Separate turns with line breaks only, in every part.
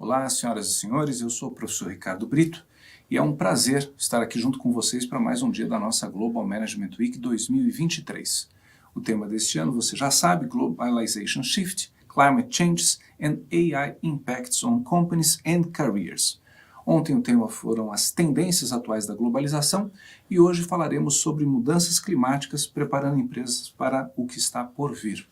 Olá, senhoras e senhores, eu sou o professor Ricardo Brito e é um prazer estar aqui junto com vocês para mais um dia da nossa Global Management Week 2023. O tema deste ano, você já sabe, Globalization Shift, Climate Changes and AI Impacts on Companies and Careers. Ontem o tema foram as tendências atuais da globalização e hoje falaremos sobre mudanças climáticas, preparando empresas para o que está por vir.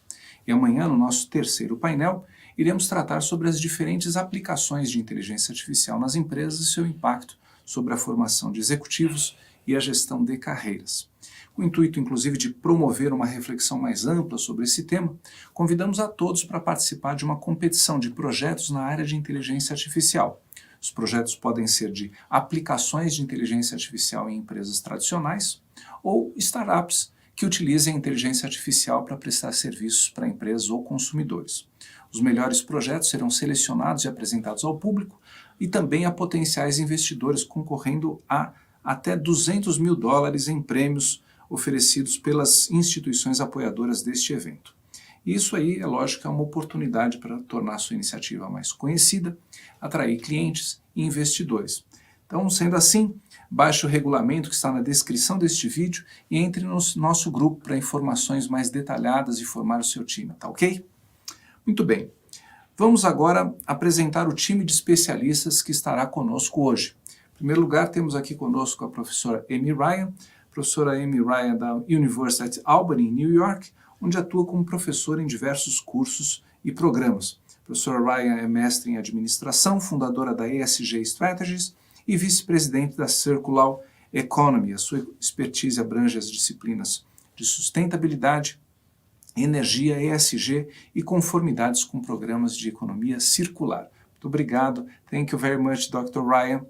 E amanhã, no nosso terceiro painel, iremos tratar sobre as diferentes aplicações de inteligência artificial nas empresas e seu impacto sobre a formação de executivos e a gestão de carreiras. Com o intuito, inclusive, de promover uma reflexão mais ampla sobre esse tema, convidamos a todos para participar de uma competição de projetos na área de inteligência artificial. Os projetos podem ser de aplicações de inteligência artificial em empresas tradicionais ou startups que utilizem a inteligência artificial para prestar serviços para empresas ou consumidores. Os melhores projetos serão selecionados e apresentados ao público e também a potenciais investidores, concorrendo a até $200 mil em prêmios oferecidos pelas instituições apoiadoras deste evento. Isso aí, é lógico, é uma oportunidade para tornar sua iniciativa mais conhecida, atrair clientes e investidores. Então, sendo assim, baixe o regulamento que está na descrição deste vídeo e entre no nosso grupo para informações mais detalhadas e formar o seu time, tá ok? Muito bem. Vamos agora apresentar o time de especialistas que estará conosco hoje. Em primeiro lugar, temos aqui conosco a professora Amy Ryan, da University of Albany, em New York, onde atua como professora em diversos cursos e programas. A professora Ryan é mestre em administração, fundadora da ESG Strategies e vice-presidente da Circular Economy. A sua expertise abrange as disciplinas de sustentabilidade, energia, ESG e conformidades com programas de economia circular. Muito obrigado. Thank you very much, Dr. Ryan.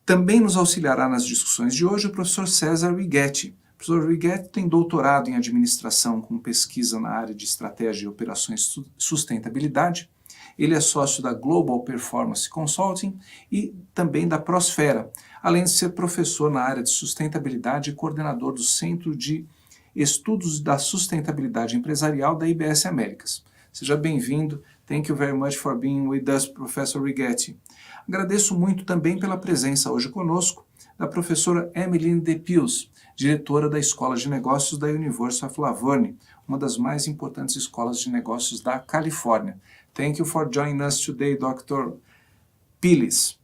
Também nos auxiliará nas discussões de hoje o professor César Righetti. O professor Righetti tem doutorado em administração com pesquisa na área de estratégia e operações e sustentabilidade. Ele é sócio da Global Performance Consulting e também da Prosfera, além de ser professor na área de sustentabilidade e coordenador do Centro de Estudos da Sustentabilidade Empresarial da ibsamericas. Seja bem-vindo. Thank you very much for being with us, Professor Righetti. Agradeço muito também pela presença hoje conosco da professora Emily DePius, diretora da Escola de Negócios da University of Laverne, uma das mais importantes escolas de negócios da Califórnia. Thank you for joining us today, Dr. Piles.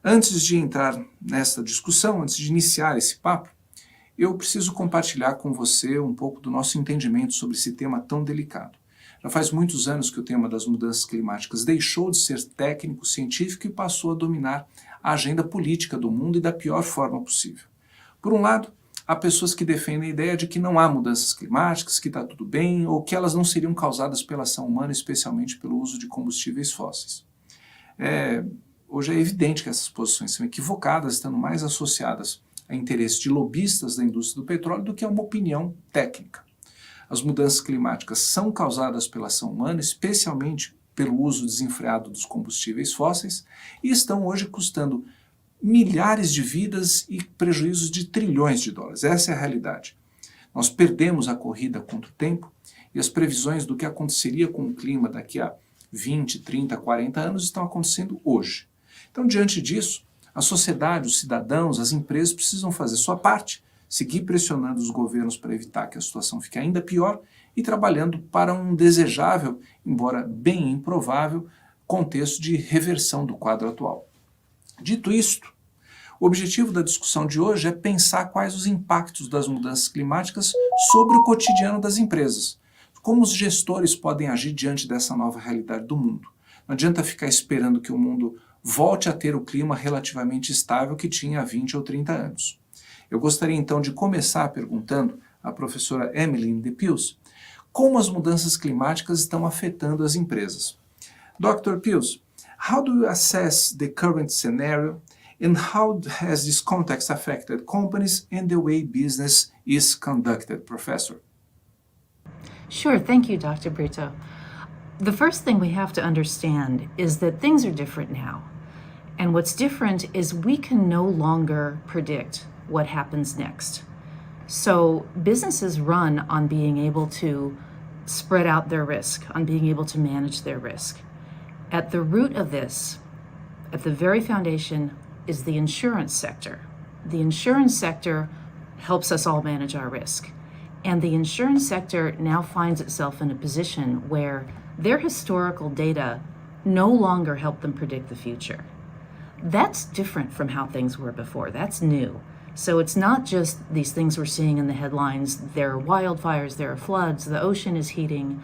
Antes de entrar nessa discussão, antes de iniciar esse papo, eu preciso compartilhar com você um pouco do nosso entendimento sobre esse tema tão delicado. Já faz muitos anos que o tema das mudanças climáticas deixou de ser técnico, científico e passou a dominar a agenda política do mundo e da pior forma possível. Por um lado, há pessoas que defendem a ideia de que não há mudanças climáticas, que está tudo bem, ou que elas não seriam causadas pela ação humana, especialmente pelo uso de combustíveis fósseis. Hoje é evidente que essas posições são equivocadas, estando mais associadas a interesses de lobistas da indústria do petróleo do que a uma opinião técnica. As mudanças climáticas são causadas pela ação humana, especialmente pelo uso desenfreado dos combustíveis fósseis, e estão hoje custando milhares de vidas e prejuízos de trilhões de dólares. Essa é a realidade. Nós perdemos a corrida contra o tempo e as previsões do que aconteceria com o clima daqui a 20, 30, 40 anos estão acontecendo hoje. Então, diante disso, a sociedade, os cidadãos, as empresas precisam fazer sua parte, seguir pressionando os governos para evitar que a situação fique ainda pior e trabalhando para um desejável, embora bem improvável, contexto de reversão do quadro atual. Dito isto, o objetivo da discussão de hoje é pensar quais os impactos das mudanças climáticas sobre o cotidiano das empresas, como os gestores podem agir diante dessa nova realidade do mundo. Não adianta ficar esperando que o mundo volte a ter o clima relativamente estável que tinha há 20 ou 30 anos. Eu gostaria então de começar perguntando à professora Emily DePius como as mudanças climáticas estão afetando as empresas. Dr. Pius, how do you assess the current scenario and how has this context affected companies and the way business is conducted, Professor?
Sure, thank you, Dr. Brito. The first thing we have to understand is that things are different now. And what's different is we can no longer predict what happens next. So businesses run on being able to spread out their risk, on being able to manage their risk. At the root of this, at the very foundation, is the insurance sector. The insurance sector helps us all manage our risk. And the insurance sector now finds itself in a position where their historical data no longer help them predict the future. That's different from how things were before. That's new. So it's not just these things we're seeing in the headlines. There are wildfires, there are floods, the ocean is heating.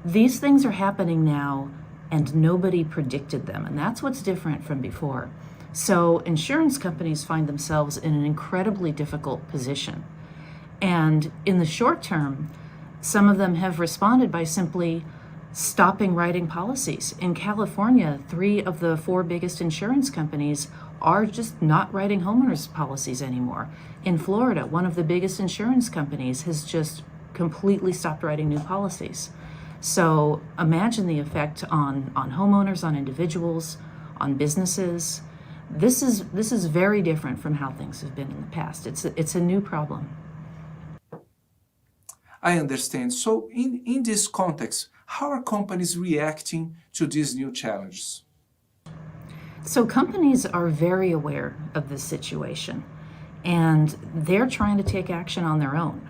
These things are happening now and nobody predicted them. And that's what's different from before. So insurance companies find themselves in an incredibly difficult position. And in the short term, some of them have responded by simply stopping writing policies. In California, 3 of the 4 biggest insurance companies are just not writing homeowners policies anymore. In Florida, one of the biggest insurance companies has just completely stopped writing new policies. So imagine the effect on homeowners, on individuals, on businesses. This is very different from how things have been in the past. It's a new problem.
I understand. So in this context, how are companies reacting to these new challenges?
So companies are very aware of this situation, and they're trying to take action on their own.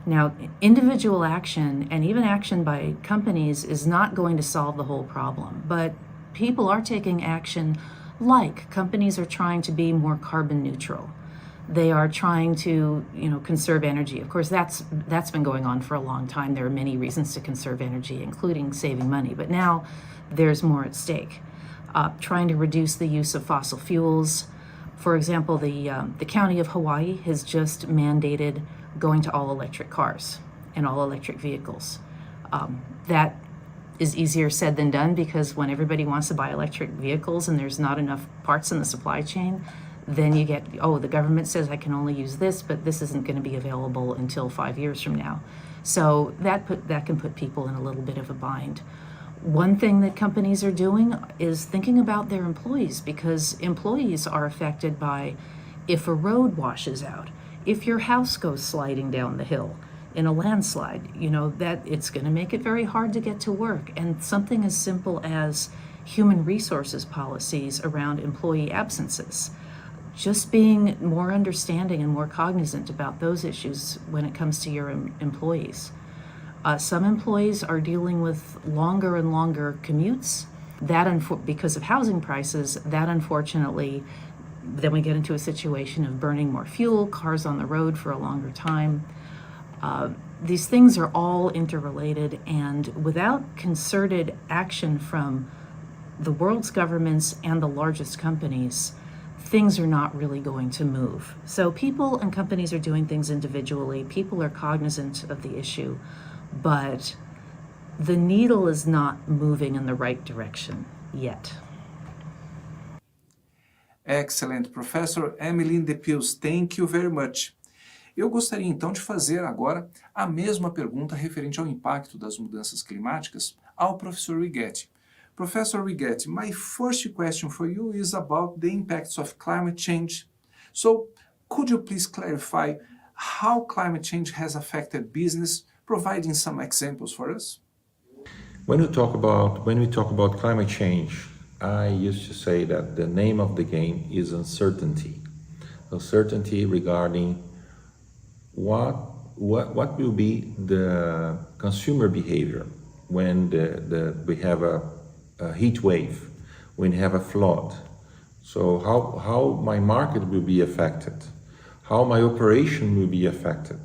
Now, individual action and even action by companies is not going to solve the whole problem, but people are taking action, like companies are trying to be more carbon neutral. They are trying to, conserve energy. Of course, that's been going on for a long time. There are many reasons to conserve energy, including saving money, but now there's more at stake. Trying to reduce the use of fossil fuels. For example, the county of Hawaii has just mandated going to all electric cars and all electric vehicles. That is easier said than done, because when everybody wants to buy electric vehicles and there's not enough parts in the supply chain, then you get, the government says I can only use this, but this isn't going to be available until 5 years from now. So that can put people in a little bit of a bind. One thing that companies are doing is thinking about their employees, because employees are affected by if a road washes out, if your house goes sliding down the hill in a landslide, that it's going to make it very hard to get to work. And something as simple as human resources policies around employee absences, just being more understanding and more cognizant about those issues when it comes to your employees. Some employees are dealing with longer and longer commutes. Because of housing prices, that unfortunately, then we get into a situation of burning more fuel, cars on the road for a longer time. These things are all interrelated, and without concerted action from the world's governments and the largest companies, things are not really going to move. So people and companies are doing things individually. People are cognizant of the issue, but the needle is not moving in the right direction yet.
Excellent, Professor Emily de Pius, thank you very much. Eu gostaria então de fazer agora a mesma pergunta referente ao impacto das mudanças climáticas ao professor Righetti. Professor Righetti, my first question for you is about the impacts of climate change. So, could you please clarify how climate change has affected business, providing some examples for us?
When we talk about climate change, I used to say that the name of the game is uncertainty. Uncertainty regarding what will be the consumer behavior when we have a heat wave, when we have a flood. So how my market will be affected, how my operation will be affected.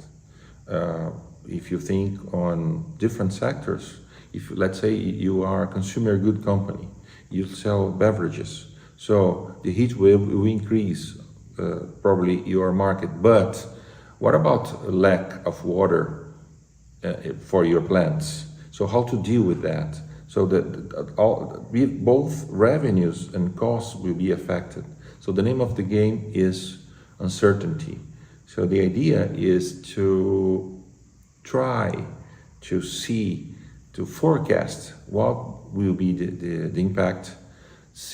If you think on different sectors, if let's say you are a consumer good company, you sell beverages, so the heat wave will increase probably your market. But what about lack of water for your plants? So how to deal with that? So that both revenues and costs will be affected. So the name of the game is uncertainty. So the idea is to try to forecast what will be the impact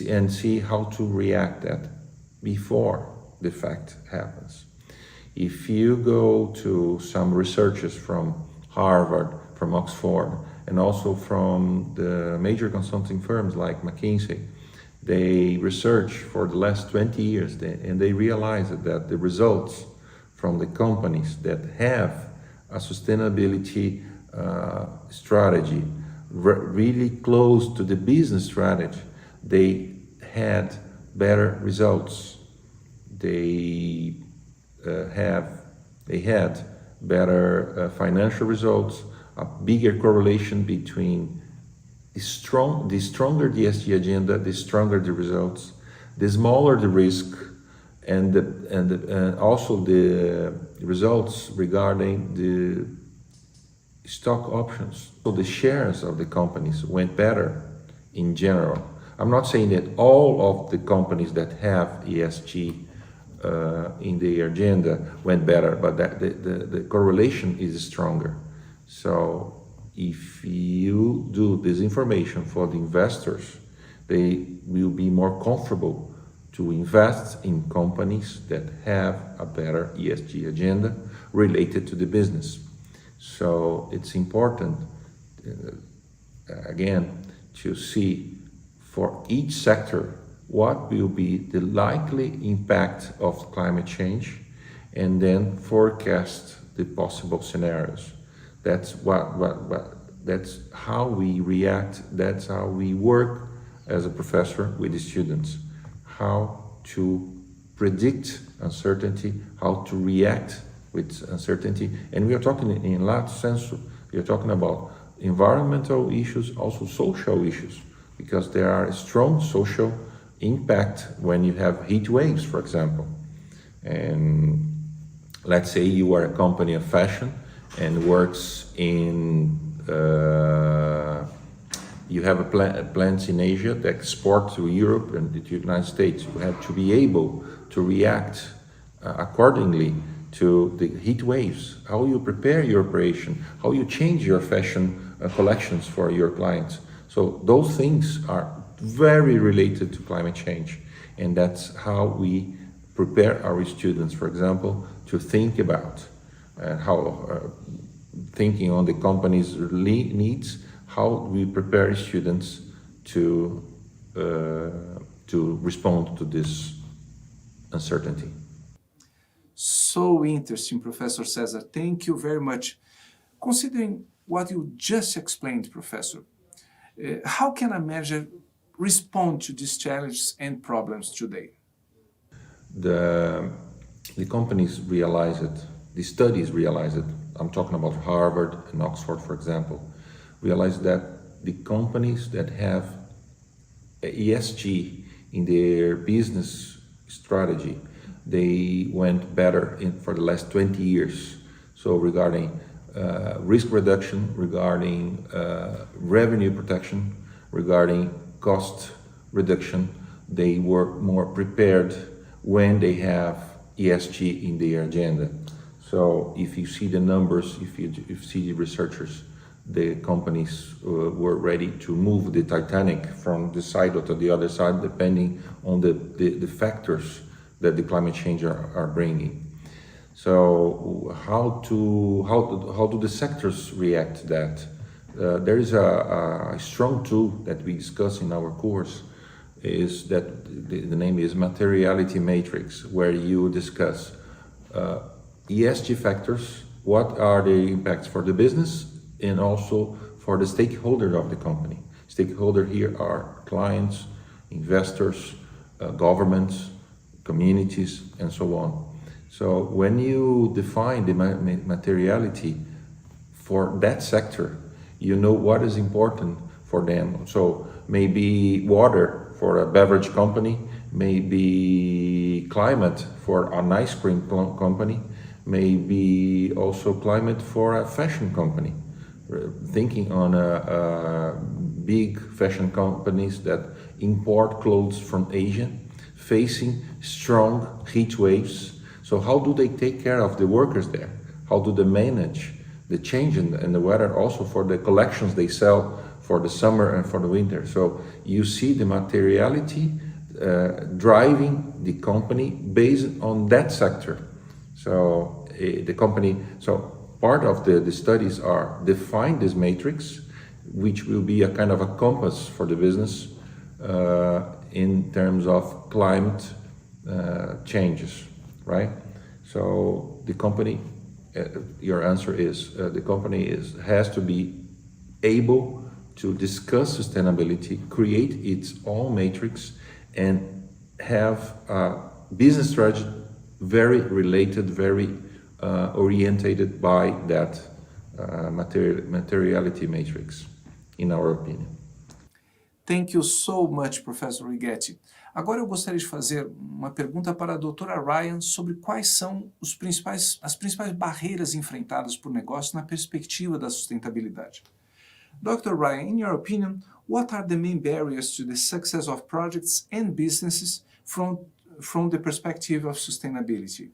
and see how to react that before the fact happens. If you go to some researchers from Harvard, from Oxford, and also from the major consulting firms like McKinsey. They researched for the last 20 years and they realized that the results from the companies that have a sustainability strategy really close to the business strategy, they had better results. They had better financial results, a bigger correlation between the stronger the ESG agenda, the stronger the results, the smaller the risk, and also the results regarding the stock options. So the shares of the companies went better in general. I'm not saying that all of the companies that have ESG in their agenda went better, but that the correlation is stronger. So if you do this information for the investors, they will be more comfortable to invest in companies that have a better ESG agenda related to the business. So it's important, again, to see for each sector what will be the likely impact of climate change, and then forecast the possible scenarios. That's that's how we react. That's how we work as a professor with the students. How to predict uncertainty, how to react with uncertainty, and we are talking in large sense. We are talking about environmental issues, also social issues, because there are strong social impact when you have heat waves, for example. And let's say you are a company of fashion and works in, you have plants in Asia that export to Europe and the United States. You have to be able to react accordingly to the heat waves, how you prepare your operation, how you change your fashion collections for your clients. So those things are very related to climate change, and that's how we prepare our students, for example, to think about how thinking on the company's needs, how we prepare students to respond to this uncertainty.
So interesting, Professor Cesar. Thank you very much. Considering what you just explained, Professor, how can a manager respond to these challenges and problems today?
The companies realize it, the studies realize it. I'm talking about Harvard and Oxford, for example, realize that the companies that have ESG in their business strategy, they went better for the last 20 years. So regarding risk reduction, regarding revenue protection, regarding cost reduction, they were more prepared when they have ESG in their agenda. So if you see the numbers, if you see the researchers, the companies were ready to move the Titanic from this side or to the other side, depending on the factors that the climate change are bringing. So how do the sectors react to that? There is a strong tool that we discuss in our course, is that the name is Materiality Matrix, where you discuss ESG factors, what are the impacts for the business and also for the stakeholder of the company. Stakeholder here are clients, investors, governments, communities, and so on. So when you define the materiality for that sector, you know what is important for them. So maybe water for a beverage company, maybe climate for an ice cream company, maybe also climate for a fashion company. Thinking on big fashion companies that import clothes from Asia, facing strong heat waves. So how do they take care of the workers there? How do they manage the change in the weather, also for the collections they sell for the summer and for the winter? So you see the materiality driving the company based on that sector. So the company, so part of the studies are define this matrix which will be a kind of a compass for the business in terms of climate changes, right? So the company, your answer is the company has to be able to discuss sustainability, create its own matrix, and have a business strategy very related, very orientated by that materiality matrix, in our opinion.
Thank you so much, Professor Righetti. Agora eu gostaria de fazer uma pergunta para a doutora Ryan sobre quais são as principais barreiras enfrentadas por negócios na perspectiva da sustentabilidade. Dr. Ryan, in your opinion, what are the main barriers to the success of projects and businesses from the perspective of sustainability?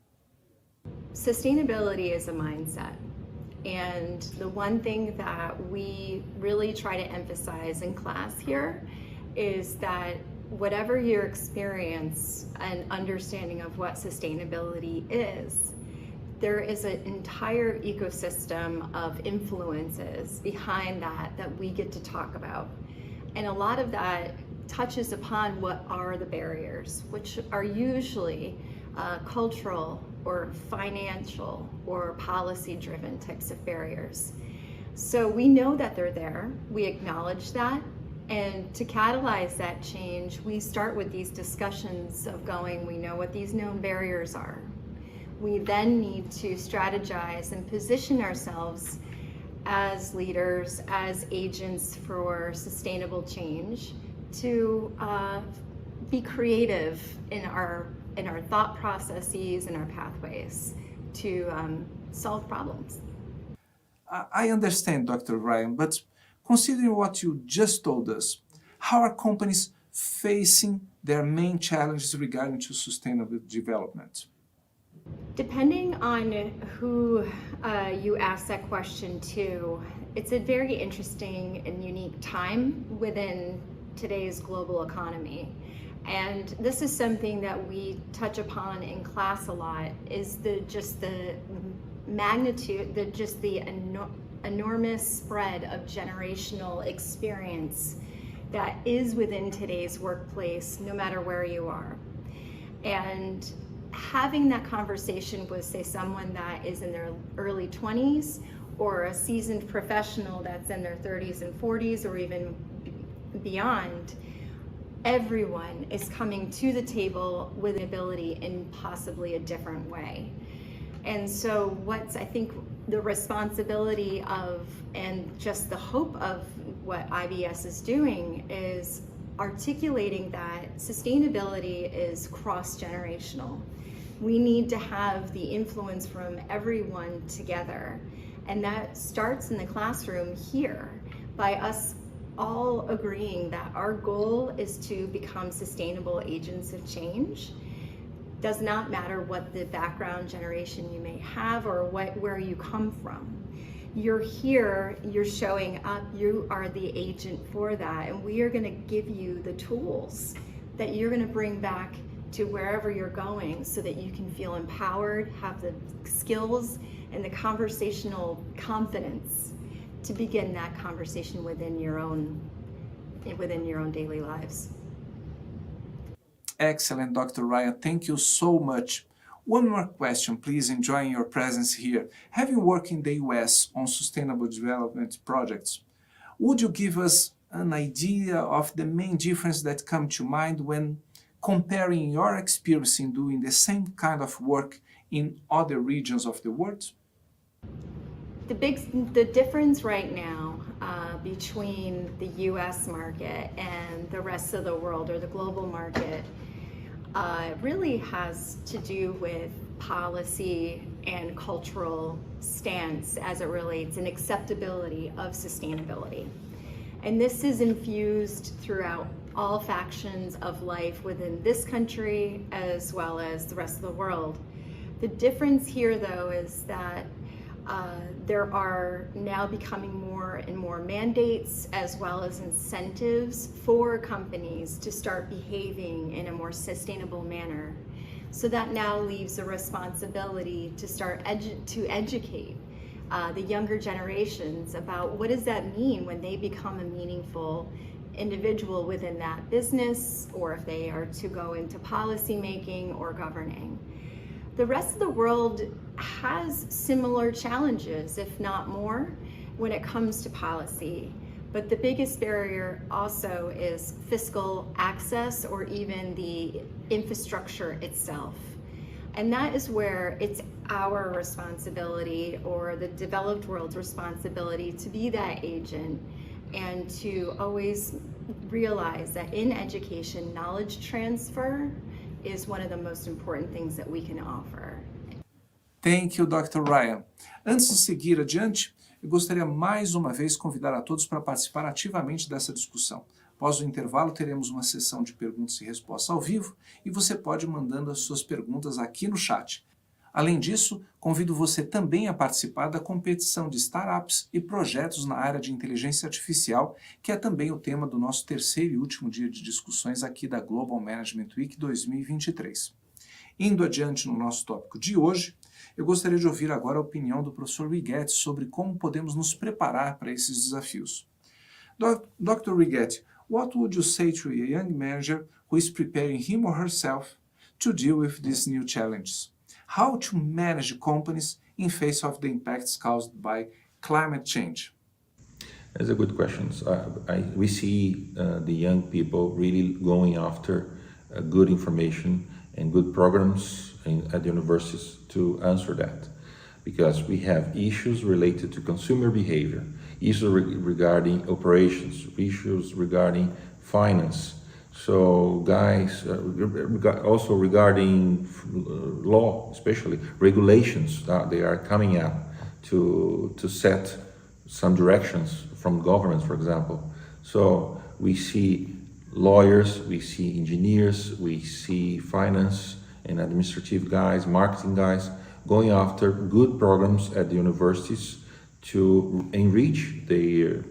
Sustainability is a mindset. And the one thing that we really try to emphasize in class here is that whatever your experience and understanding of what sustainability is, there is an entire ecosystem of influences behind that we get to talk about. And a lot of that touches upon what are the barriers, which are usually cultural or financial or policy-driven types of barriers. So we know that they're there, we acknowledge that, and to catalyze that change, we start with these discussions of going, we know what these known barriers are. We then need to strategize and position ourselves as leaders, as agents for sustainable change, to be creative in our thought processes and our pathways to solve problems.
I understand, Dr. Ryan, but considering what you just told us, how are companies facing their main challenges regarding to sustainable development?
Depending on who you ask that question to, it's a very interesting and unique time within today's global economy. And this is something that we touch upon in class a lot, is the magnitude, the enormous spread of generational experience that is within today's workplace, no matter where you are. And having that conversation with, say, someone that is in their early 20s, or a seasoned professional that's in their 30s and 40s, or even beyond, everyone is coming to the table with an ability in possibly a different way. And so what's, I think, the responsibility of, and just the hope of what IBS is doing, is articulating that sustainability is cross-generational. We need to have the influence from everyone together. And that starts in the classroom here, by us all agreeing that our goal is to become sustainable agents of change. Does not matter what the background generation you may have or where you come from. You're here, you're showing up, you are the agent for that, and we are going to give you the tools that you're going to bring back to wherever you're going, so that you can feel empowered, have the skills and the conversational confidence to begin that conversation within your own daily lives.
Excellent, Dr. Ryan. Thank you so much. One more question, please, enjoying your presence here. Having worked in the US on sustainable development projects, would you give us an idea of the main difference that come to mind when comparing your experience in doing the same kind of work in other regions of the world?
The difference right now between the US market and the rest of the world, or the global market, really has to do with policy and cultural stance as it relates, and acceptability of sustainability. And this is infused throughout all factions of life within this country as well as the rest of the world. The difference here, though, is that there are now becoming more and more mandates as well as incentives for companies to start behaving in a more sustainable manner. So that now leaves a responsibility to start to educate the younger generations about what does that mean when they become a meaningful individual within that business, or if they are to go into policy making or governing. The rest of the world has similar challenges, if not more, when it comes to policy. But the biggest barrier also is fiscal access or even the infrastructure itself. And that is where it's our responsibility, or the developed world's responsibility, to be that agent and to always realize that in education, knowledge transfer is one of the most important things that we can offer.
Thank you, Dr. Ryan. Antes de seguir adiante, eu gostaria mais uma vez de convidar a todos para participar ativamente dessa discussão. Após o intervalo, teremos uma sessão de perguntas e respostas ao vivo e você pode ir mandando as suas perguntas aqui no chat. Além disso, convido você também a participar da competição de startups e projetos na área de inteligência artificial, que é também o tema do nosso terceiro e último dia de discussões aqui da Global Management Week 2023. Indo adiante no nosso tópico de hoje, eu gostaria de ouvir agora a opinião do professor Righetti sobre como podemos nos preparar para esses desafios. Dr. Righetti, what would you say to a young manager who is preparing him or herself to deal with these new challenges? How to manage companies in face of the impacts caused by climate change?
That's a good question. We see the young people really going after good information and good programs at the universities to answer that, because we have issues related to consumer behavior, issues regarding operations, issues regarding finance. So guys, also regarding law, especially regulations, they are coming up to set some directions from governments, for example. So we see lawyers, we see engineers, we see finance and administrative guys, marketing guys, going after good programs at the universities to enrich their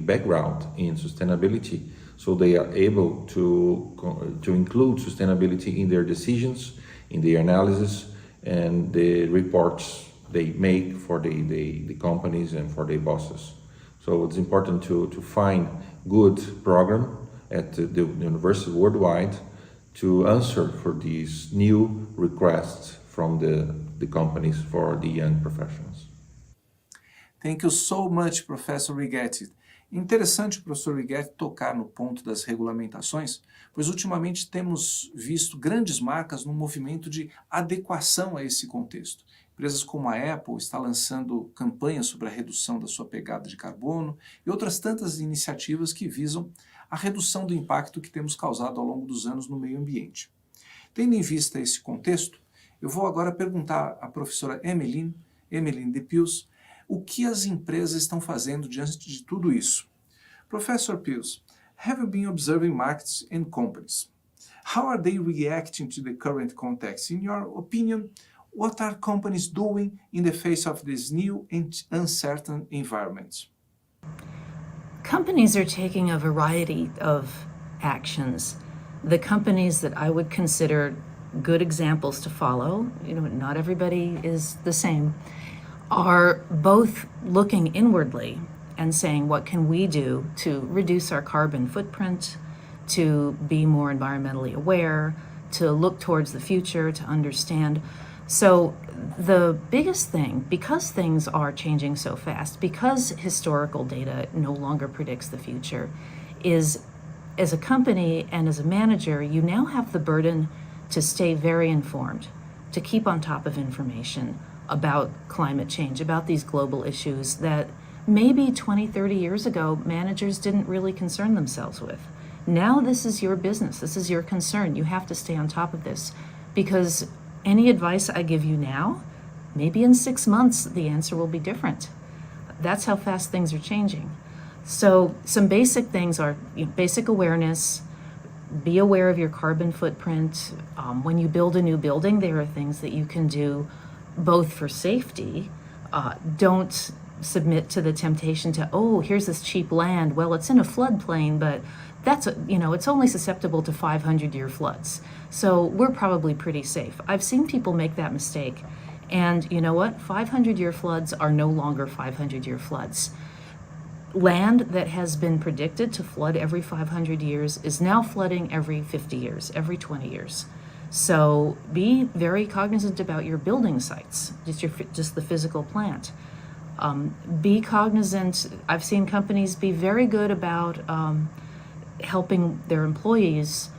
background in sustainability, so they are able to include sustainability in their decisions, in their analysis, and the reports they make for the companies and for their bosses. So it's important to find good program at the university worldwide to answer for these new requests from the companies for the young professionals.
Thank you so much, Professor Righetti. Interessante o professor Righetti tocar no ponto das regulamentações, pois ultimamente temos visto grandes marcas no movimento de adequação a esse contexto. Empresas como a Apple está lançando campanhas sobre a redução da sua pegada de carbono e outras tantas iniciativas que visam a redução do impacto que temos causado ao longo dos anos no meio ambiente. Tendo em vista esse contexto, eu vou agora perguntar à professora Emeline de Pius o que as empresas estão fazendo diante de tudo isso. Professor Pius, have you been observing markets and companies? How are they reacting to the current context? In your opinion, what are companies doing in the face of this new and uncertain environment?
Companies are taking a variety of actions. The companies that I would consider good examples to follow, not everybody is the same, are both looking inwardly and saying, what can we do to reduce our carbon footprint, to be more environmentally aware, to look towards the future, to understand. So the biggest thing, because things are changing so fast, because historical data no longer predicts the future, is as a company and as a manager, you now have the burden to stay very informed, to keep on top of information about climate change, about these global issues that maybe 20, 30 years ago, managers didn't really concern themselves with. Now this is your business, this is your concern. You have to stay on top of this, because any advice I give you now, maybe in 6 months, the answer will be different. That's how fast things are changing. So some basic things are basic awareness, be aware of your carbon footprint. When you build a new building, there are things that you can do both for safety. Don't submit to the temptation to, here's this cheap land. Well, it's in a floodplain, but that's, it's only susceptible to 500-year floods. So we're probably pretty safe. I've seen people make that mistake, And you know what? 500-year floods are no longer 500-year floods. Land that has been predicted to flood every 500 years is now flooding every 50 years, every 20 years. So be very cognizant about your building sites, just the physical plant. Be cognizant. I've seen companies be very good about helping their employees,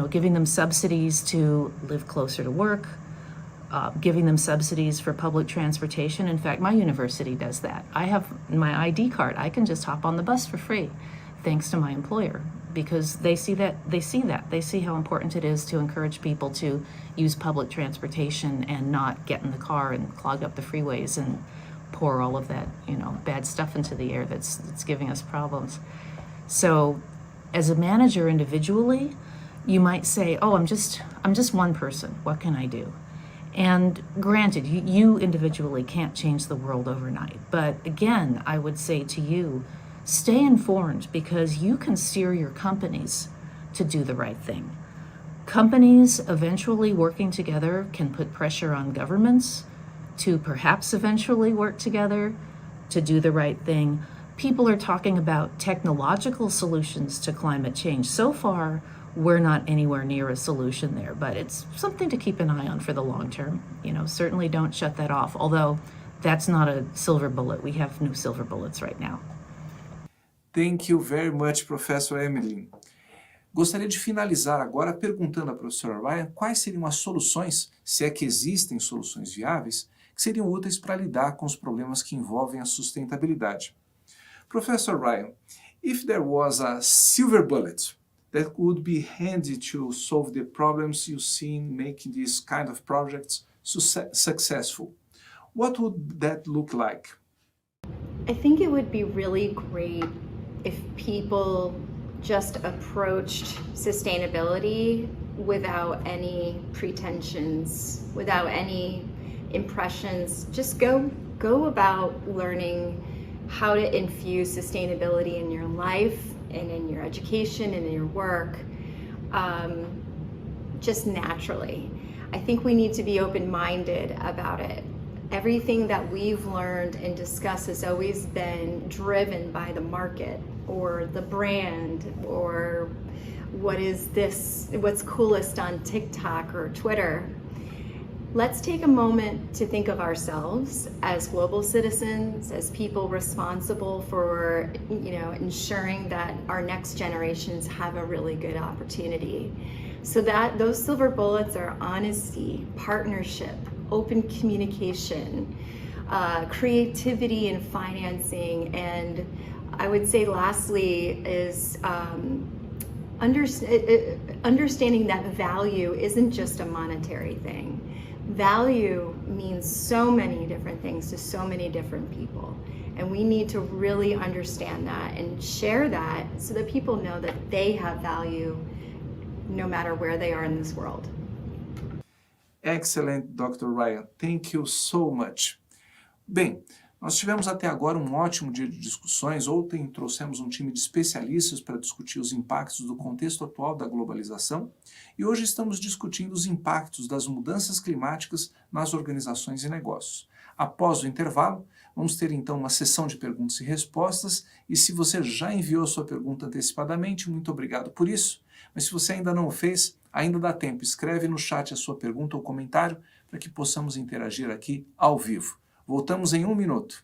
giving them subsidies to live closer to work, giving them subsidies for public transportation. In fact, my university does that. I have my ID card. I can just hop on the bus for free, thanks to my employer, because they see how important it is to encourage people to use public transportation and not get in the car and clog up the freeways and pour all of that, bad stuff into the air that's giving us problems. So as a manager individually, you might say, oh, I'm just one person. What can I do? And granted, you individually can't change the world overnight. But again, I would say to you, stay informed, because you can steer your companies to do the right thing. Companies eventually working together can put pressure on governments to perhaps eventually work together to do the right thing. People are talking about technological solutions to climate change. So far, we're not anywhere near a solution there, but it's something to keep an eye on for the long term. Certainly don't shut that off, although that's not a silver bullet. We have no silver bullets right now.
Thank you very much, Professor Emily. Gostaria de finalizar agora perguntando à professora Ryan quais seriam as soluções, se é que existem soluções viáveis, que seriam úteis para lidar com os problemas que envolvem a sustentabilidade. Professor Ryan, if there was a silver bullet that would be handy to solve the problems you see in making these kind of projects successful, what would that look like?
I think it would be really great if people just approached sustainability without any pretensions, without any impressions. Just go about learning how to infuse sustainability in your life and in your education and in your work, just naturally. I think we need to be open-minded about it. Everything that we've learned and discussed has always been driven by the market or the brand or what's coolest on TikTok or Twitter. Let's take a moment to think of ourselves as global citizens, as people responsible for, ensuring that our next generations have a really good opportunity. So that those silver bullets are honesty, partnership, open communication, creativity and financing, and I would say lastly is understanding that value isn't just a monetary thing. Value means so many different things to so many different people, and we need to really understand that and share that so that people know that they have value no matter where they are in this world.
Excellent, Dr. Ryan. Thank you so much. Bem, nós tivemos até agora um ótimo dia de discussões. Ontem trouxemos um time de especialistas para discutir os impactos do contexto atual da globalização e hoje estamos discutindo os impactos das mudanças climáticas nas organizações e negócios. Após o intervalo, vamos ter então uma sessão de perguntas e respostas e se você já enviou a sua pergunta antecipadamente, muito obrigado por isso. Mas se você ainda não o fez, ainda dá tempo. Escreve no chat a sua pergunta ou comentário para que possamos interagir aqui ao vivo. Voltamos em 1 minuto.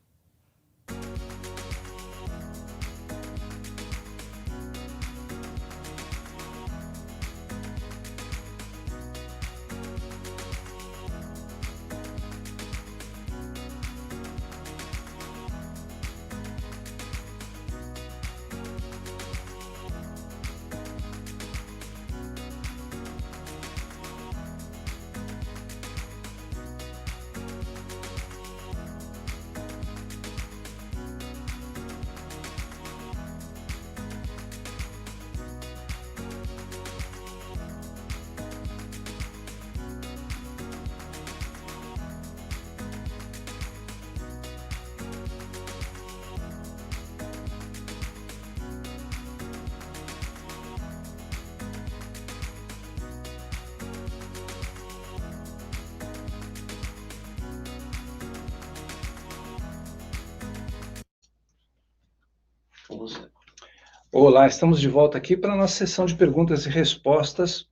Olá, estamos de volta aqui para a nossa sessão de perguntas e respostas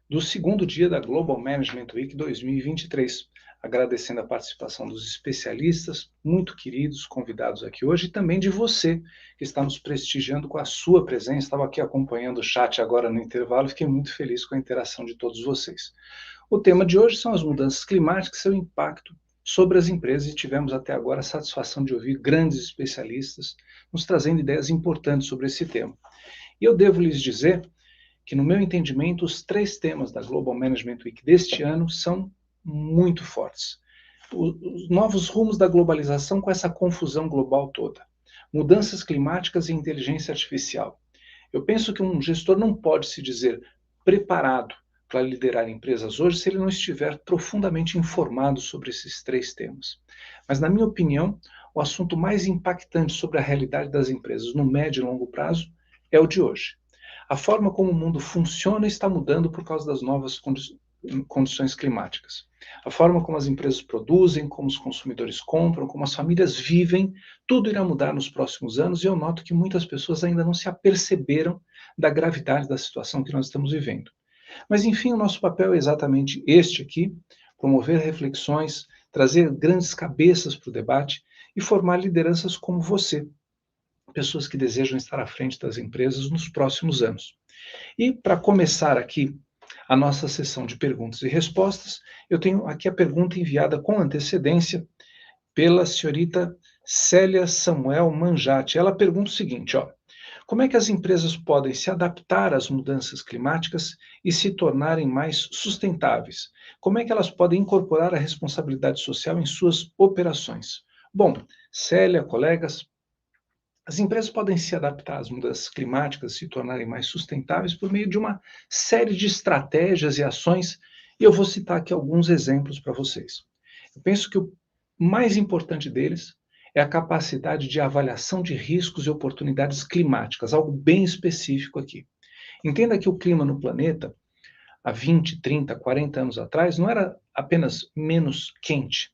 do segundo dia da Global Management Week 2023. Agradecendo a participação dos especialistas, muito queridos, convidados aqui hoje, e também de você, que está nos prestigiando com a sua presença. Estava aqui acompanhando o chat agora no intervalo, fiquei muito feliz com a interação de todos vocês. O tema de hoje são as mudanças climáticas e seu impacto sobre as empresas, e tivemos até agora a satisfação de ouvir grandes especialistas nos trazendo ideias importantes sobre esse tema. E eu devo lhes dizer que, no meu entendimento, os 3 temas da Global Management Week deste ano são muito fortes. Os novos rumos da globalização com essa confusão global toda. Mudanças climáticas e inteligência artificial. Eu penso que um gestor não pode se dizer preparado para liderar empresas hoje se ele não estiver profundamente informado sobre esses 3 temas. Mas, na minha opinião, o assunto mais impactante sobre a realidade das empresas no médio e longo prazo é o de hoje. A forma como o mundo funciona está mudando por causa das novas condições climáticas. A forma como as empresas produzem, como os consumidores compram, como as famílias vivem, tudo irá mudar nos próximos anos, e eu noto que muitas pessoas ainda não se aperceberam da gravidade da situação que nós estamos vivendo. Mas, enfim, o nosso papel é exatamente este aqui: promover reflexões, trazer grandes cabeças para o debate e formar lideranças como você, pessoas que desejam estar à frente das empresas nos próximos anos. E, para começar aqui a nossa sessão de perguntas e respostas, eu tenho aqui a pergunta enviada com antecedência pela senhorita Célia Samuel Manjati. Ela pergunta o seguinte, como é que as empresas podem se adaptar às mudanças climáticas e se tornarem mais sustentáveis? Como é que elas podem incorporar a responsabilidade social em suas operações? Bom, Célia, colegas, as empresas podem se adaptar às mudanças climáticas, se tornarem mais sustentáveis por meio de uma série de estratégias e ações, e eu vou citar aqui alguns exemplos para vocês. Eu penso que o mais importante deles é a capacidade de avaliação de riscos e oportunidades climáticas, algo bem específico aqui. Entenda que o clima no planeta, há 20, 30, 40 anos atrás, não era apenas menos quente.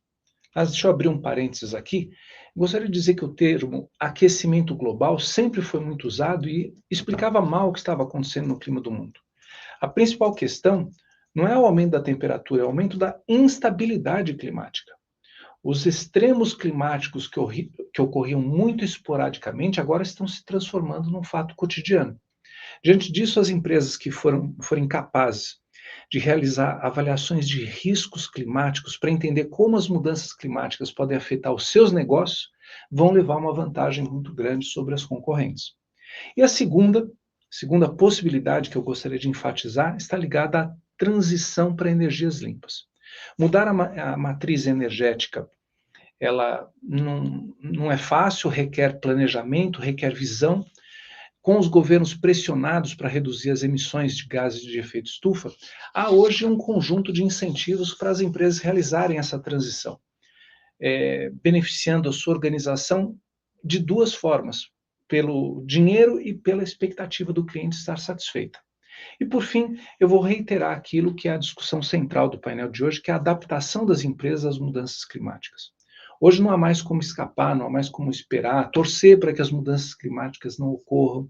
Mas deixa eu abrir um parênteses aqui. Gostaria de dizer que o termo aquecimento global sempre foi muito usado e explicava mal o que estava acontecendo no clima do mundo. A principal questão não é o aumento da temperatura, é o aumento da instabilidade climática. Os extremos climáticos que ocorriam muito esporadicamente agora estão se transformando num fato cotidiano. Diante disso, as empresas que forem capazes de realizar avaliações de riscos climáticos para entender como as mudanças climáticas podem afetar os seus negócios, vão levar uma vantagem muito grande sobre as concorrentes. E a segunda possibilidade que eu gostaria de enfatizar está ligada à transição para energias limpas. Mudar a matriz energética, ela não é fácil, requer planejamento, requer visão. Com os governos pressionados para reduzir as emissões de gases de efeito estufa, há hoje um conjunto de incentivos para as empresas realizarem essa transição, beneficiando a sua organização de 2 formas, pelo dinheiro e pela expectativa do cliente estar satisfeita. E, por fim, eu vou reiterar aquilo que é a discussão central do painel de hoje, que é a adaptação das empresas às mudanças climáticas. Hoje não há mais como escapar, não há mais como esperar, torcer para que as mudanças climáticas não ocorram.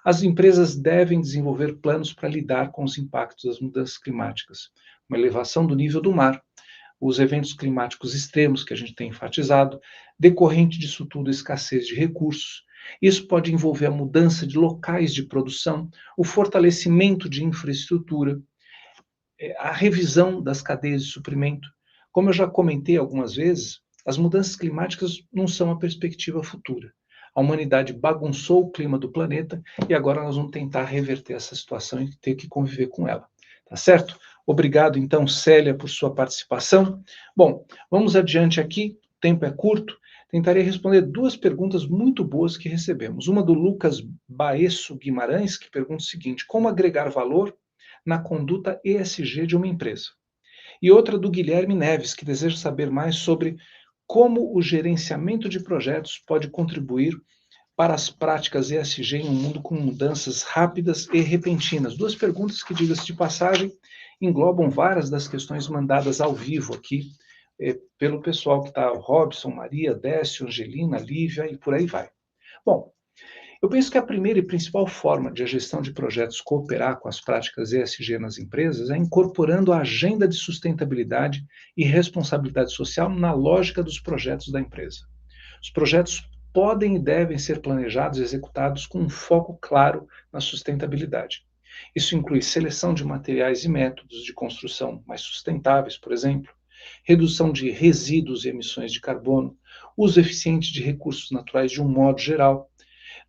As empresas devem desenvolver planos para lidar com os impactos das mudanças climáticas. Uma elevação do nível do mar, os eventos climáticos extremos que a gente tem enfatizado, decorrente disso tudo, a escassez de recursos. Isso pode envolver a mudança de locais de produção, o fortalecimento de infraestrutura, a revisão das cadeias de suprimento. Como eu já comentei algumas vezes, as mudanças climáticas não são a perspectiva futura. A humanidade bagunçou o clima do planeta e agora nós vamos tentar reverter essa situação e ter que conviver com ela. Tá certo? Obrigado, então, Célia, por sua participação. Bom, vamos adiante aqui, o tempo é curto. Tentarei responder 2 perguntas muito boas que recebemos. Uma do Lucas Baesso Guimarães, que pergunta o seguinte: como agregar valor na conduta ESG de uma empresa? E outra do Guilherme Neves, que deseja saber mais sobre como o gerenciamento de projetos pode contribuir para as práticas ESG em um mundo com mudanças rápidas e repentinas. 2 perguntas que, diga-se de passagem, englobam várias das questões mandadas ao vivo aqui pelo pessoal que está, Robson, Maria, Décio, Angelina, Lívia e por aí vai. Bom, Eu penso que a primeira e principal forma de a gestão de projetos cooperar com as práticas ESG nas empresas é incorporando a agenda de sustentabilidade e responsabilidade social na lógica dos projetos da empresa. Os projetos podem e devem ser planejados e executados com um foco claro na sustentabilidade. Isso inclui seleção de materiais e métodos de construção mais sustentáveis, por exemplo, redução de resíduos e emissões de carbono, uso eficiente de recursos naturais de um modo geral.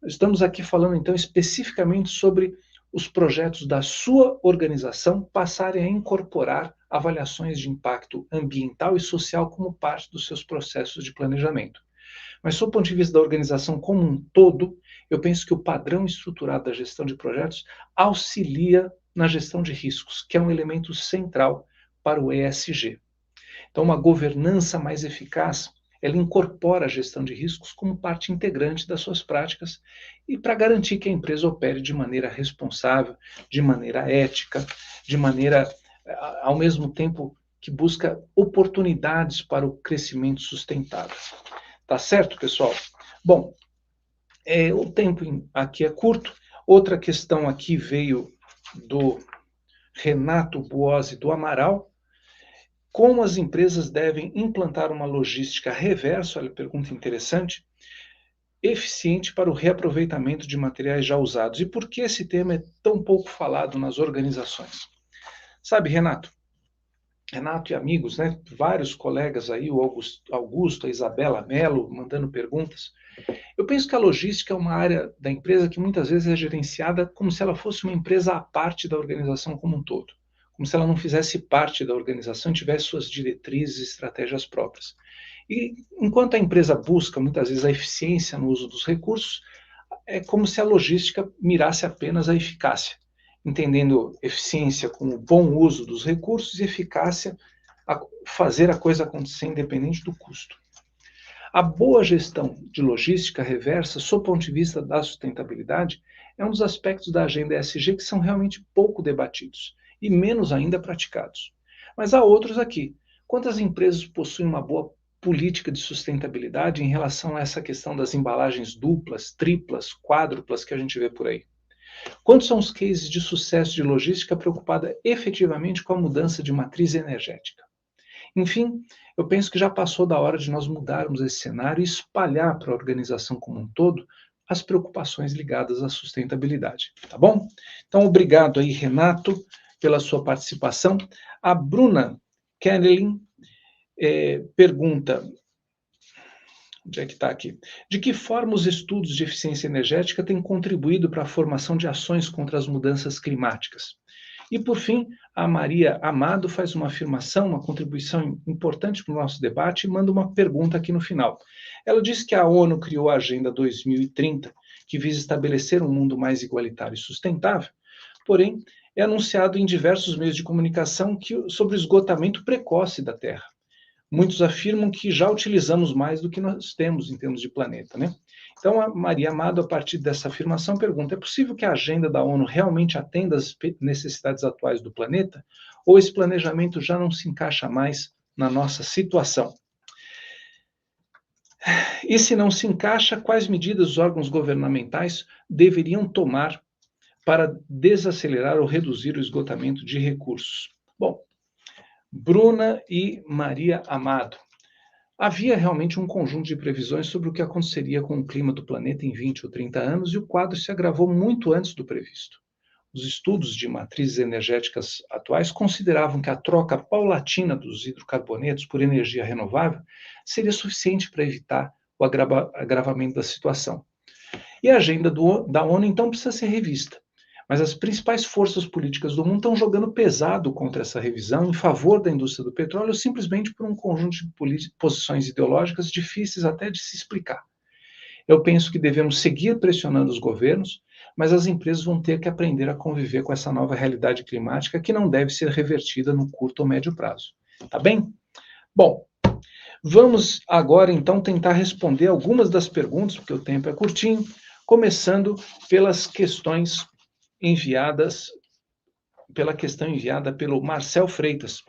Estamos aqui falando, então, especificamente sobre os projetos da sua organização passarem a incorporar avaliações de impacto ambiental e social como parte dos seus processos de planejamento. Mas, sob o ponto de vista da organização como um todo, eu penso que o padrão estruturado da gestão de projetos auxilia na gestão de riscos, que é um elemento central para o ESG. Então, uma governança mais eficaz, ela incorpora a gestão de riscos como parte integrante das suas práticas e para garantir que a empresa opere de maneira responsável, de maneira ética, de maneira, ao mesmo tempo, que busca oportunidades para o crescimento sustentável. Tá certo, pessoal? Bom, o tempo aqui é curto. Outra questão aqui veio do Renato Buozzi do Amaral. Como as empresas devem implantar uma logística reversa, olha, pergunta interessante, eficiente para o reaproveitamento de materiais já usados? E por que esse tema é tão pouco falado nas organizações? Sabe, Renato e amigos, né? Vários colegas aí, o Augusto, a Isabela Mello, mandando perguntas. Eu penso que a logística é uma área da empresa que muitas vezes é gerenciada como se ela fosse uma empresa à parte da organização como um todo. Como se ela não fizesse parte da organização e tivesse suas diretrizes e estratégias próprias. E enquanto a empresa busca muitas vezes a eficiência no uso dos recursos, é como se a logística mirasse apenas a eficácia, entendendo eficiência como bom uso dos recursos e eficácia a fazer a coisa acontecer independente do custo. A boa gestão de logística reversa, sob o ponto de vista da sustentabilidade, é um dos aspectos da agenda ESG que são realmente pouco debatidos e menos ainda praticados. Mas há outros aqui. Quantas empresas possuem uma boa política de sustentabilidade em relação a essa questão das embalagens duplas, triplas, quádruplas que a gente vê por aí? Quantos são os cases de sucesso de logística preocupada efetivamente com a mudança de matriz energética? Enfim, eu penso que já passou da hora de nós mudarmos esse cenário e espalhar para a organização como um todo as preocupações ligadas à sustentabilidade, tá bom? Então, obrigado aí, Renato, pela sua participação. A Bruna Kennelin pergunta, onde é que está aqui? De que forma os estudos de eficiência energética têm contribuído para a formação de ações contra as mudanças climáticas? E, por fim, a Maria Amado faz uma afirmação, uma contribuição importante para o nosso debate e manda uma pergunta aqui no final. Ela diz que a ONU criou a Agenda 2030, que visa estabelecer um mundo mais igualitário e sustentável, porém, é anunciado em diversos meios de comunicação sobre o esgotamento precoce da Terra. Muitos afirmam que já utilizamos mais do que nós temos em termos de planeta, né? Então, a Maria Amado, a partir dessa afirmação, pergunta: é possível que a agenda da ONU realmente atenda às necessidades atuais do planeta? Ou esse planejamento já não se encaixa mais na nossa situação? E se não se encaixa, quais medidas os órgãos governamentais deveriam tomar para desacelerar ou reduzir o esgotamento de recursos? Bom, Bruna e Maria Amado. Havia realmente um conjunto de previsões sobre o que aconteceria com o clima do planeta em 20 ou 30 anos e o quadro se agravou muito antes do previsto. Os estudos de matrizes energéticas atuais consideravam que a troca paulatina dos hidrocarbonetos por energia renovável seria suficiente para evitar o agravamento da situação. E a agenda da ONU, então, precisa ser revista. Mas as principais forças políticas do mundo estão jogando pesado contra essa revisão em favor da indústria do petróleo, simplesmente por um conjunto de posições ideológicas difíceis até de se explicar. Eu penso que devemos seguir pressionando os governos, mas as empresas vão ter que aprender a conviver com essa nova realidade climática que não deve ser revertida no curto ou médio prazo. Tá bem? Bom, vamos agora então tentar responder algumas das perguntas, porque o tempo é curtinho, começando pelas questões pela questão enviada pelo Marcel Freitas.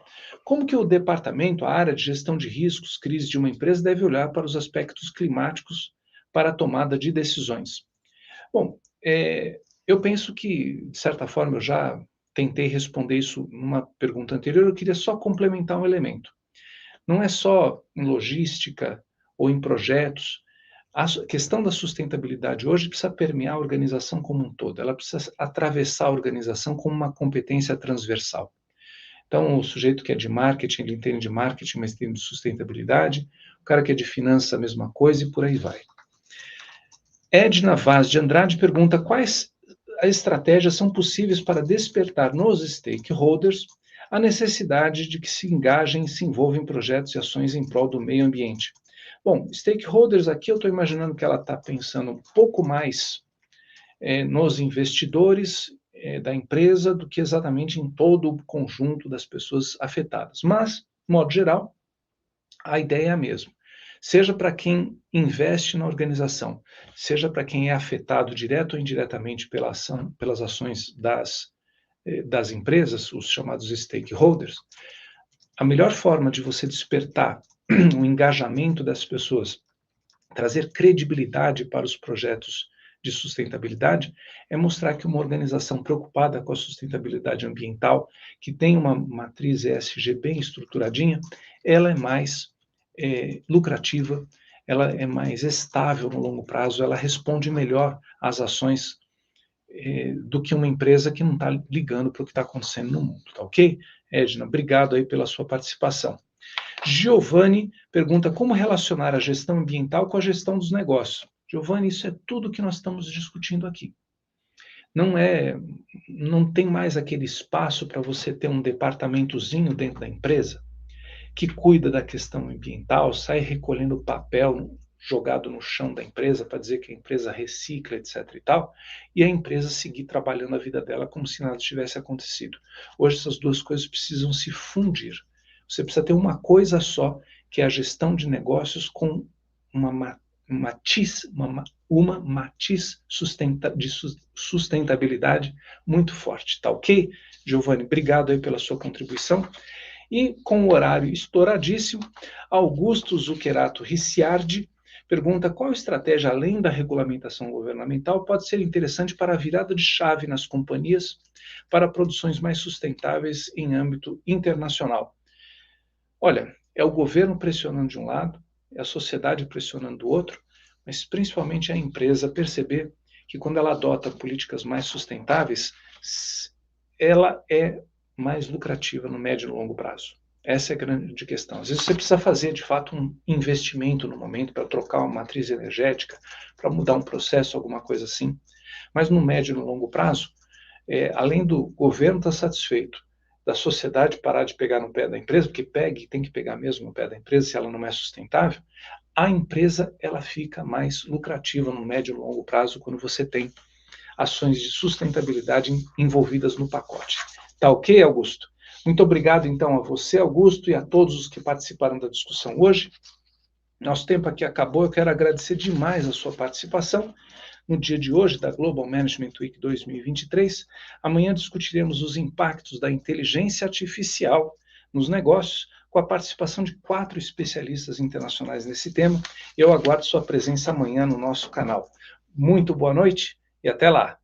Como que o departamento, a área de gestão de riscos, crise de uma empresa deve olhar para os aspectos climáticos para a tomada de decisões? Bom, eu penso que, de certa forma, eu já tentei responder isso numa pergunta anterior, eu queria só complementar um elemento. Não é só em logística ou em projetos. A questão da sustentabilidade hoje precisa permear a organização como um todo, ela precisa atravessar a organização como uma competência transversal. Então, o sujeito que é de marketing, ele entende de marketing, mas entende de sustentabilidade, o cara que é de finanças, a mesma coisa, e por aí vai. Edna Vaz de Andrade pergunta quais estratégias são possíveis para despertar nos stakeholders a necessidade de que se engajem e se envolvam em projetos e ações em prol do meio ambiente. Bom, stakeholders aqui eu estou imaginando que ela está pensando um pouco mais nos investidores da empresa do que exatamente em todo o conjunto das pessoas afetadas. Mas, de modo geral, a ideia é a mesma. Seja para quem investe na organização, seja para quem é afetado direto ou indiretamente pelas ações das empresas, os chamados stakeholders, a melhor forma de você despertar o engajamento das pessoas, trazer credibilidade para os projetos de sustentabilidade, é mostrar que uma organização preocupada com a sustentabilidade ambiental, que tem uma matriz ESG bem estruturadinha, ela é mais lucrativa, ela é mais estável no longo prazo, ela responde melhor às ações do que uma empresa que não está ligando para o que está acontecendo no mundo, tá ok? Edna, obrigado aí pela sua participação. Giovanni pergunta como relacionar a gestão ambiental com a gestão dos negócios. Giovanni, isso é tudo que nós estamos discutindo aqui. Não tem mais aquele espaço para você ter um departamentozinho dentro da empresa que cuida da questão ambiental, sai recolhendo papel jogado no chão da empresa para dizer que a empresa recicla, etc. e tal, e a empresa seguir trabalhando a vida dela como se nada tivesse acontecido. Hoje essas duas coisas precisam se fundir. Você precisa ter uma coisa só, que é a gestão de negócios com uma matiz de sustentabilidade muito forte. Tá ok? Giovanni, obrigado aí pela sua contribuição. E com o horário estouradíssimo, Augusto Zuccherato Ricciardi pergunta qual estratégia, além da regulamentação governamental, pode ser interessante para a virada de chave nas companhias para produções mais sustentáveis em âmbito internacional. Olha, é o governo pressionando de um lado, é a sociedade pressionando do outro, mas principalmente a empresa perceber que quando ela adota políticas mais sustentáveis, ela é mais lucrativa no médio e longo prazo. Essa é a grande questão. Às vezes você precisa fazer, de fato, um investimento no momento para trocar uma matriz energética, para mudar um processo, alguma coisa assim. Mas no médio e no longo prazo, além do governo estar satisfeito, da sociedade parar de pegar no pé da empresa, porque tem que pegar mesmo no pé da empresa se ela não é sustentável, a empresa ela fica mais lucrativa no médio e longo prazo quando você tem ações de sustentabilidade envolvidas no pacote. Tá ok, Augusto? Muito obrigado, então, a você, Augusto, e a todos os que participaram da discussão hoje. Nosso tempo aqui acabou, eu quero agradecer demais a sua participação no dia de hoje da Global Management Week 2023. Amanhã discutiremos os impactos da inteligência artificial nos negócios, com a participação de 4 especialistas internacionais nesse tema. Eu aguardo sua presença amanhã no nosso canal. Muito boa noite e até lá!